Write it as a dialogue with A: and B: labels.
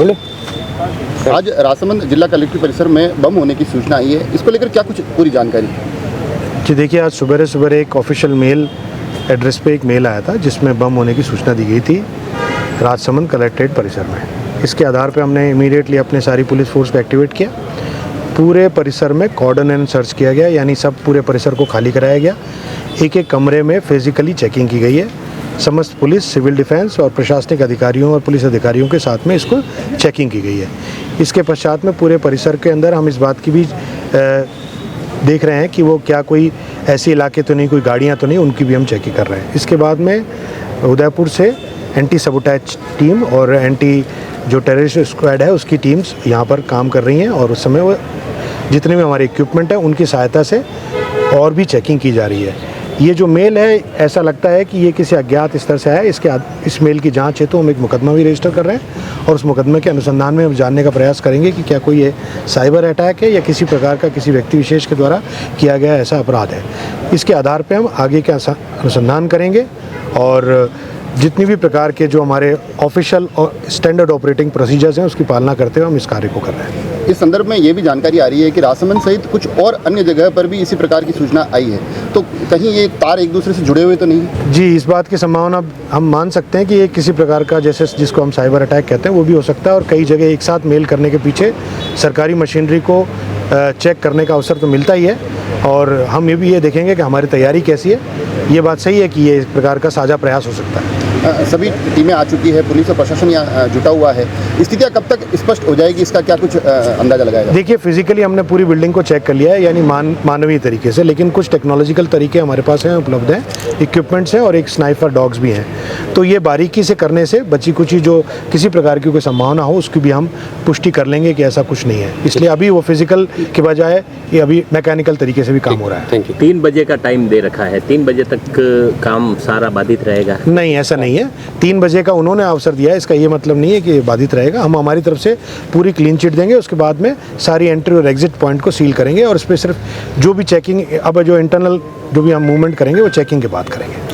A: आज राजसमंद जिला कलेक्ट्रेट परिसर में बम होने की सूचना आई है, इसको लेकर क्या कुछ पूरी जानकारी?
B: जी देखिए, आज सुबह एक ऑफिशियल मेल एड्रेस पे एक मेल आया था जिसमें बम होने की सूचना दी गई थी राजसमंद कलेक्ट्रेट परिसर में। इसके आधार पे हमने इमीडिएटली अपने सारी पुलिस फोर्स को एक्टिवेट किया। पूरे परिसर में कॉर्डन एंड सर्च किया गया, यानी सब पूरे परिसर को खाली कराया गया। एक कमरे में फिजिकली चेकिंग की गई है। समस्त पुलिस, सिविल डिफेंस और प्रशासनिक अधिकारियों और पुलिस अधिकारियों के साथ में इसको चेकिंग की गई है। इसके पश्चात में पूरे परिसर के अंदर हम इस बात की भी देख रहे हैं कि वो क्या कोई ऐसे इलाके तो नहीं, कोई गाड़ियाँ तो नहीं, उनकी भी हम चेकिंग कर रहे हैं। इसके बाद में उदयपुर से एंटी सबोटेज टीम और एंटी जो टेररिस्ट स्क्वाड है उसकी टीम्स यहाँ पर काम कर रही हैं और उस समय वो जितने भी हमारे इक्विपमेंट है उनकी सहायता से और भी चेकिंग की जा रही है। ये जो मेल है, ऐसा लगता है कि ये किसी अज्ञात स्तर से है। इस मेल की जांच है तो हम एक मुकदमा भी रजिस्टर कर रहे हैं और उस मुकदमे के अनुसंधान में हम जानने का प्रयास करेंगे कि क्या कोई ये साइबर अटैक है या किसी प्रकार का किसी व्यक्ति विशेष के द्वारा किया गया ऐसा अपराध है। इसके आधार पर हम आगे का अनुसंधान करेंगे और जितनी भी प्रकार के जो हमारे ऑफिशियल और स्टैंडर्ड ऑपरेटिंग प्रोसीजर्स हैं उसकी पालना करते हुए हम इस कार्य को कर रहे हैं।
A: इस संदर्भ में ये भी जानकारी आ रही है कि राजसमंद सहित कुछ और अन्य जगह पर भी इसी प्रकार की सूचना आई है, तो कहीं ये तार एक दूसरे से जुड़े हुए तो नहीं?
B: जी, इस बात की संभावना हम मान सकते हैं कि ये किसी प्रकार का, जैसे जिसको हम साइबर अटैक कहते हैं, वो भी हो सकता है। और कई जगह एक साथ मेल करने के पीछे सरकारी मशीनरी को चेक करने का अवसर तो मिलता ही है और हम ये देखेंगे कि हमारी तैयारी कैसी है। ये बात सही है कि ये इस प्रकार का साझा प्रयास हो सकता है।
A: सभी टीमें आ चुकी है, पुलिस और प्रशासन यहाँ जुटा हुआ है। स्थितियाँ कब तक स्पष्ट हो जाएगी, इसका क्या कुछ अंदाजा लगाएगा?
B: देखिए, फिजिकली हमने पूरी बिल्डिंग को चेक कर लिया है, यानी मानवीय तरीके से, लेकिन कुछ टेक्नोलॉजिकल तरीके हमारे पास हैं, उपलब्ध हैं, इक्विपमेंट्स हैं और एक स्नाइपर डॉग्स भी हैं। तो ये बारीकी से करने से बची कुची जो किसी प्रकार की कोई संभावना हो उसकी भी हम पुष्टि कर लेंगे कि ऐसा कुछ नहीं है। इसलिए अभी वो फिजिकल के बजाय ये अभी मैकेनिकल तरीके से भी काम हो रहा है।
C: 3 बजे का टाइम दे रखा है, 3 बजे तक काम सारा बाधित रहेगा?
B: नहीं, ऐसा नहीं है। 3 बजे का उन्होंने अवसर दिया है, इसका ये मतलब नहीं है कि बाधित रहेगा। हम हमारी तरफ से पूरी क्लीन चिट देंगे, उसके बाद में सारी एंट्री और एग्जिट पॉइंट को सील करेंगे और इस पर सिर्फ जो भी चेकिंग, अब जो इंटरनल जो भी हम मूवमेंट करेंगे वो चेकिंग के बाद करेंगे।